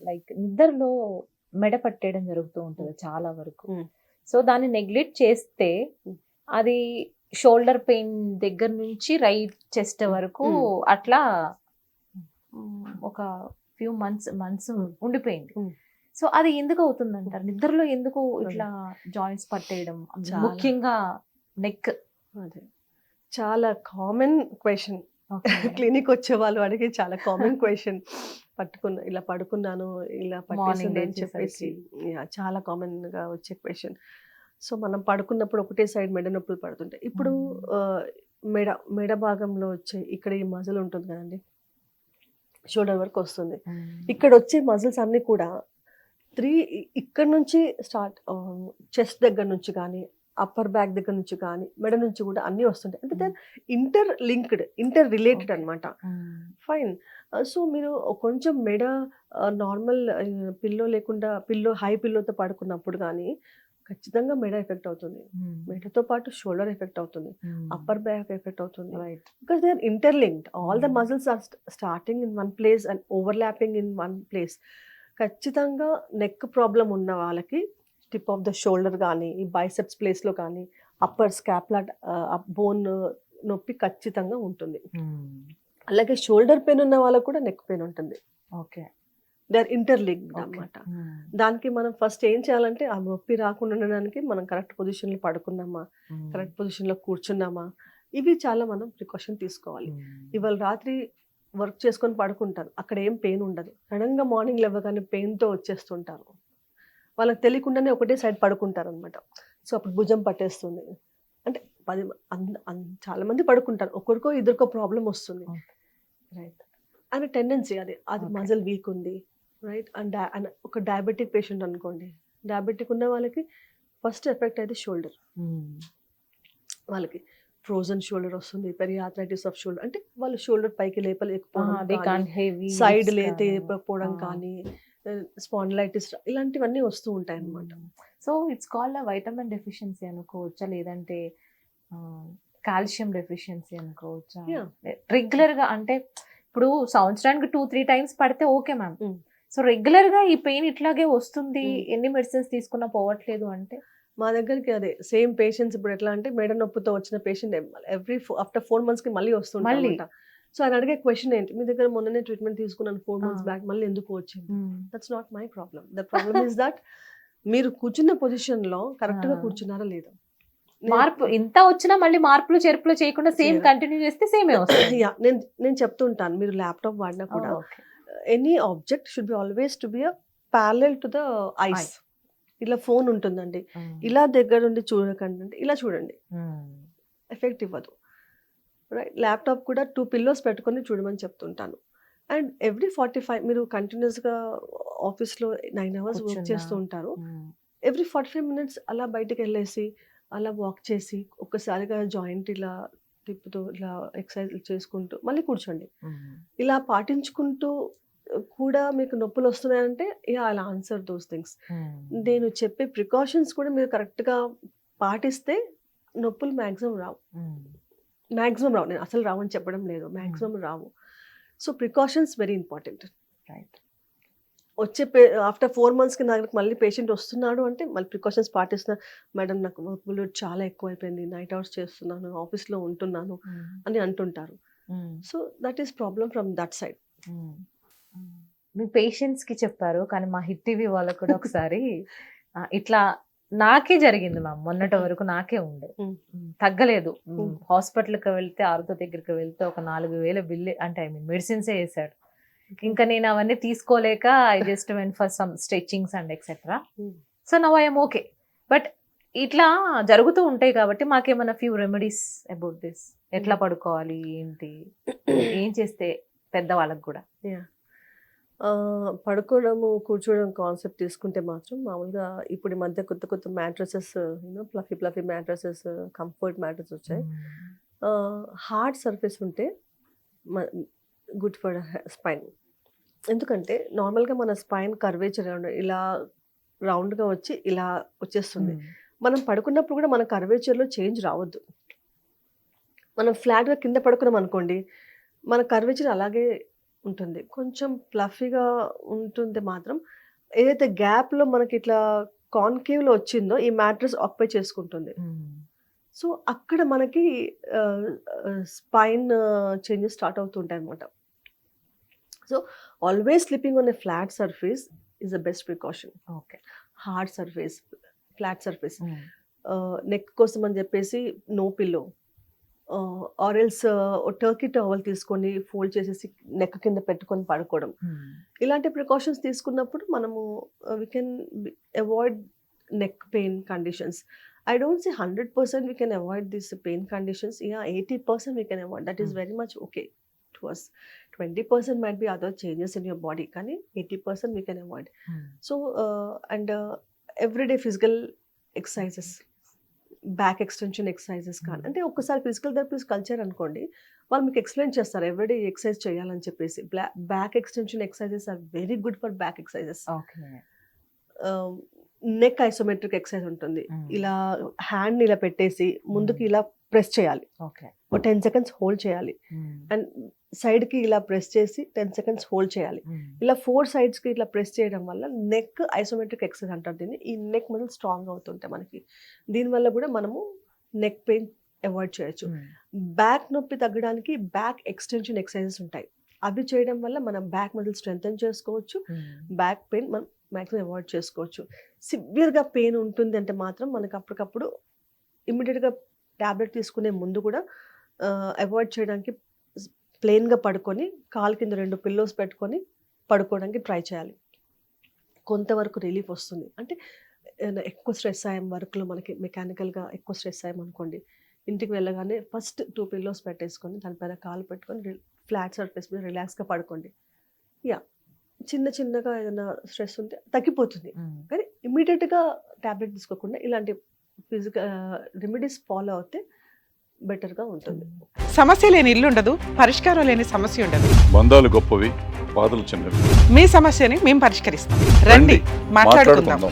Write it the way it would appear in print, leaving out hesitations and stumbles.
Like నిద్రలో మెడ పట్టేయడం జరుగుతూ ఉంటుంది చాలా వరకు. ఉమ్. సో దాన్ని నెగ్లెక్ట్ చేస్తే అది షోల్డర్ పెయిన్ దగ్గర నుంచి రైట్ చెస్ట్ వరకు అట్లా ఒక ఫ్యూ మంత్స్ ఉండిపోయింది. సో అది ఎందుకు అవుతుంది అంటారు? నిద్రలో ఎందుకు ఇట్లా జాయింట్స్ పట్టేయడం, ముఖ్యంగా నెక్? అదే చాలా కామన్ క్వశ్చన్. క్లినిక్ వచ్చే వాళ్ళు అడిగే చాలా కామన్ క్వశ్చన్. ఇలా పడుకున్నాను, ఇలా పట్టేసింది అని చెప్పేసి చాలా కామన్ గా వచ్చే క్వశ్చన్. సో మనం పడుకున్నప్పుడు ఒకటే సైడ్ మెడ నొప్పులు పడుతుంటాయి. ఇప్పుడు మెడ భాగంలో వచ్చే ఇక్కడ ఈ మజిల్ ఉంటుంది కదండి, షోల్డర్ వరకు వస్తుంది. ఇక్కడ వచ్చే మజిల్స్ అన్ని కూడా ఇక్కడ నుంచి స్టార్ట్, చెస్ట్ దగ్గర నుంచి కానీ, అప్పర్ బ్యాక్ దగ్గర నుంచి కానీ, మెడ నుంచి కూడా అన్నీ వస్తుంటాయి. అంటే ఇంటర్ లింక్డ్, ఇంటర్ రిలేటెడ్ అనమాట. ఫైన్. సో మీరు కొంచెం మెడ నార్మల్ పిల్లో లేకుండా హై పిల్లోతో పడుకున్నప్పుడు కానీ ఖచ్చితంగా మెడ ఎఫెక్ట్ అవుతుంది. మెడతో పాటు షోల్డర్ ఎఫెక్ట్ అవుతుంది, అప్పర్ బ్యాక్ ఎఫెక్ట్ అవుతుంది. Because they are interlinked. All the muscles are starting in one place and overlapping in one place. ఖచ్చితంగా నెక్ ప్రాబ్లం ఉన్న వాళ్ళకి టిప్ ఆఫ్ ద షోల్డర్ కానీ, ఈ బైసెప్స్ ప్లేస్లో కానీ, అప్పర్ స్కాప్లా బోన్ నొప్పి ఖచ్చితంగా ఉంటుంది. అలాగే షోల్డర్ పెయిన్ ఉన్న వాళ్ళకు కూడా నెక్ పెయిన్ ఉంటుంది. ఓకే, దే ఆర్ ఇంటర్లింక్డ్ అన్నమాట. దానికి మనం ఫస్ట్ ఏం చేయాలంటే ఆ నొప్పి రాకుండా ఉండడానికి మనం కరెక్ట్ పొజిషన్లో పడుకున్నామా, కరెక్ట్ పొజిషన్లో కూర్చున్నామా, ఇవి చాలా మనం ప్రికాషన్ తీసుకోవాలి. ఇవాళ రాత్రి వర్క్ చేసుకొని పడుకుంటారు, అక్కడ ఏం పెయిన్ ఉండదు. సడన్గా మార్నింగ్ లేవగానే పెయిన్తో వచ్చేస్తుంటారు. వాళ్ళకి తెలియకుండానే ఒకటే సైడ్ పడుకుంటారు అనమాట. సో అప్పుడు భుజం పట్టేస్తుంది. అంటే చాలా మంది పడుకుంటారు, ఒకరికో ఇద్దరికో ప్రాబ్లం వస్తుంది. రైట్, అని టెండెన్సీ అది మజిల్ వీక్ ఉంది. రైట్. అండ్ ఒక డయాబెటిక్ పేషెంట్ అనుకోండి, డయాబెటిక్ ఉన్న వాళ్ళకి ఫస్ట్ ఎఫెక్ట్ అయితే షోల్డర్. వాళ్ళకి ఫ్రోజన్ షోల్డర్ వస్తుంది, పెరియాథరైటిస్ ఆఫ్ షోల్డర్. అంటే వాళ్ళు షోల్డర్ పైకి లేపలేకపోవడం, సైడ్ లేకపోవడం కానీ, స్పాండిలైటిస్ ఇలాంటివన్నీ వస్తూ ఉంటాయి అన్నమాట. So it's called vitamin deficiency అనుకోవచ్చా, లేదంటే కాల్షియం డెఫిషియన్సీ అనుకోవచ్చా? రెగ్యులర్ గా అంటే ఇప్పుడు సంవత్సరానికి 2-3 టైమ్స్ పడితే ఓకే మ్యామ్. సో రెగ్యులర్ గా ఈ పెయిన్ ఇట్లాగే వస్తుంది, ఎన్ని మెడిసిన్స్ తీసుకున్నా పోవట్లేదు అంటే? మా దగ్గరికి అదే సేమ్ పేషెంట్స్ ఇప్పుడు ఎట్లా అంటే మెడ నొప్పితో వచ్చిన పేషెంట్ ఆఫ్టర్ 4 months కి మళ్ళీ వస్తుంటారు. సో ఆయన అడిగే క్వశ్చన్ ఏంటి, మీ దగ్గర మొన్ననే ట్రీట్మెంట్ తీసుకున్నాను 4 months బ్యాక్, మళ్ళీ ఎందుకు వచ్చింది? That's not my problem. The problem is that మీరు కూర్చున్న పొజిషన్ లో కరెక్ట్ గా కూర్చున్నారా లేదా. మార్పు ఇంత వచ్చినా మళ్ళీ మార్పులు చేర్పులు చేయకుండా సేమ్ కంటిన్యూ చేస్తే సేమే వస్తుంది. నేను చెప్తుంటాను, మీరు ల్యాప్టాప్ వాడినా కూడా any object should be always to be parallel to the ice. ఇలా ఫోన్ ఉంటుందండి, ఇలా దగ్గర ఉండి చూడకండి, అంటే ఇలా చూడండి, ఎఫెక్ట్ ఇవ్వదు. రైట్. ల్యాప్టాప్ కూడా 2 pillows పెట్టుకొని చూడమని చెప్తుంటాను. అండ్ ఎవ్రీ 45 మీరు కంటిన్యూస్గా ఆఫీస్లో 9 hours వర్క్ చేస్తూ ఉంటారు, ఎవ్రీ 45 minutes అలా బయటకు వెళ్ళేసి అలా వాక్ చేసి ఒక్కసారిగా జాయింట్ ఇలా తిప్పుతూ ఇలా ఎక్సర్సైజ్ చేసుకుంటూ మళ్ళీ కూర్చోండి. ఇలా పాటించుకుంటూ కూడా మీకు నొప్పులు వస్తున్నాయంటే అలా ఆన్సర్ దోస్ థింగ్స్. నేను చెప్పే ప్రికాషన్స్ కూడా మీరు కరెక్ట్గా పాటిస్తే నొప్పులు మ్యాక్సిమం రావు. నేను అసలు రావని చెప్పడం లేదు, మ్యాక్సిమం రావు. So precautions very important. Right. వచ్చే ఆఫ్టర్ 4 monthsకి నాకు మళ్ళీ పేషెంట్ వస్తున్నాడు అంటే మళ్ళీ ప్రికాషన్స్ పాటిస్తున్నారు. మేడం నాకు వర్క్ లోడ్ చాలా ఎక్కువ అయిపోయింది, నైట్ అవర్స్ చేస్తున్నాను, ఆఫీస్లో ఉంటున్నాను అని అంటుంటారు. So that is problem from that side. Me patients కి చెప్పారు, కానీ మా హిట్ టీవీ వాళ్ళకు కూడా ఒకసారి ఇట్లా నాకే జరిగింది మ్యామ్. మొన్నటి వరకు నాకే ఉండే, తగ్గలేదు. హాస్పిటల్కి వెళ్తే, ఆరుతో దగ్గరికి వెళ్తే ఒక 4,000 బిల్లు, అంటే మెడిసిన్సే వేసాడు. ఇంకా నేను అవన్నీ తీసుకోలేక I just went for some stretchings and etcetera. So now I'm okay. But ఇట్లా జరుగుతూ ఉంటాయి కాబట్టి మాకేమైనా ఫ్యూ రెమెడీస్ అబౌట్ దిస్, ఎట్లా పడుకోవాలి ఏంటి, ఏం చేస్తే పెద్దవాళ్ళకి కూడా? పడుకోవడము కూర్చోవడం కాన్సెప్ట్ తీసుకుంటే మాత్రం మామూలుగా ఇప్పుడు ఈ మధ్య కొత్త mattresses, fluffy mattresses, comfort mattress వచ్చాయి. హార్డ్ సర్ఫేస్ ఉంటే గుడ్ ఫర్ స్పైన్. ఎందుకంటే నార్మల్గా మన స్పైన్ కర్వేచర్ ఇలా రౌండ్గా వచ్చి ఇలా వచ్చేస్తుంది. మనం పడుకున్నప్పుడు కూడా మన కర్వేచర్లో చేంజ్ రావద్దు. మనం ఫ్లాట్గా కింద పడుకున్నాం అనుకోండి, మన కర్వేచర్ అలాగే ఉంటుంది. కొంచెం ఫ్లఫీగా ఉంటుంది మాత్రం. ఏదైతే గ్యాప్‌లో మనకి ఇట్లా కాన్కేవ్‌లో వచ్చిందో ఈ మ్యాట్రెస్ ఆక్యుపై చేసుకుంటుంది. సో, అక్కడ మనకి స్పైన్ చేంజెస్ స్టార్ట్ అవుతుంటాయన్నమాట. So, always sleeping on a flat surface is the best precaution. Okay. Hard surface, flat surface. Neck కోసం అని చెప్పేసి no pillow. Or else turkey towel తీసుకొని ఫోల్డ్ చేసేసి నెక్ కింద పెట్టుకొని పడుకోవడం. ఇలాంటి ప్రికాషన్స్ తీసుకున్నప్పుడు మనము we can avoid neck pain conditions. I don't say 100% we can avoid these pain conditions. Yeah, 80% we can avoid. That is very much okay to us. 20% might be other changes in your body. Kani 80% we can avoid. So, and everyday physical exercises, back extension exercises కానీ అంటే ఒక్కసారి physical therapies culture అనుకోండి, వాళ్ళు మీకు explain చేస్తారు everyday exercise చేయాలని చెప్పేసి. Back extension exercises are very good for back exercises. Neck isometric exercise ఉంటుంది. ఇలా హ్యాండ్ ఇలా పెట్టేసి ముందుకి ఇలా ప్రెస్ చేయాలి. ఒక 10 seconds హోల్డ్ చేయాలి. అండ్ సైడ్ కి ఇలా ప్రెస్ చేసి 10 seconds హోల్డ్ చేయాలి. ఇలా 4 sides కి ఇట్లా ప్రెస్ చేయడం వల్ల నెక్ ఐసోమెట్రిక్ ఎక్సర్సైజ్ అంటారు దీన్ని. ఈ నెక్ మజిల్ స్ట్రాంగ్ అవుతుంటాయి మనకి. దీనివల్ల కూడా మనము నెక్ పెయిన్ అవాయిడ్ చేయొచ్చు. బ్యాక్ నొప్పి తగ్గడానికి బ్యాక్ ఎక్స్టెన్షన్ ఎక్సర్సైజెస్ ఉంటాయి. అవి చేయడం వల్ల మనం బ్యాక్ మజిల్ స్ట్రెంథెన్ చేసుకోవచ్చు. బ్యాక్ పెయిన్ మనం మ్యాక్సిమం అవాయిడ్ చేసుకోవచ్చు. సివియర్గా పెయిన్ ఉంటుంది అంటే మాత్రం మనకు అప్పటికప్పుడు ఇమ్మీడియట్గా ట్యాబ్లెట్ తీసుకునే ముందు కూడా అవాయిడ్ చేయడానికి ప్లెయిన్గా పడుకొని కాలు కింద 2 పిల్లోస్ పెట్టుకొని పడుకోవడానికి ట్రై చేయాలి. కొంతవరకు రిలీఫ్ వస్తుంది. అంటే ఎక్కువ స్ట్రెస్ అయ్యాం వర్క్లో, మనకి మెకానికల్గా ఎక్కువ స్ట్రెస్ అయ్యాం అనుకోండి, ఇంటికి వెళ్ళగానే ఫస్ట్ 2 పిల్లోస్ పెట్టేసుకొని దానిపైన కాలు పెట్టుకొని ఫ్లాట్ సర్ఫేస్ మీద రిలాక్స్గా పడుకోండి. చిన్నగా ఏదైనా స్ట్రెస్ ఉంటే తగ్గిపోతుంది. కానీ ఇమ్మీడియట్గా ట్యాబ్లెట్ తీసుకోకుండా ఇలాంటి ఫిజికల్ రెమెడీస్ ఫాలో అవుతే బెటర్గా ఉంటుంది. సమస్య లేని ఇల్లు ఉండదు, పరిష్కారం లేని సమస్య ఉండదు. బంధాలు గొప్పవి, బాధలు చిన్నవి. మీ సమస్యని మేము పరిష్కరిస్తాం. రండి మాట్లాడుకుందాం.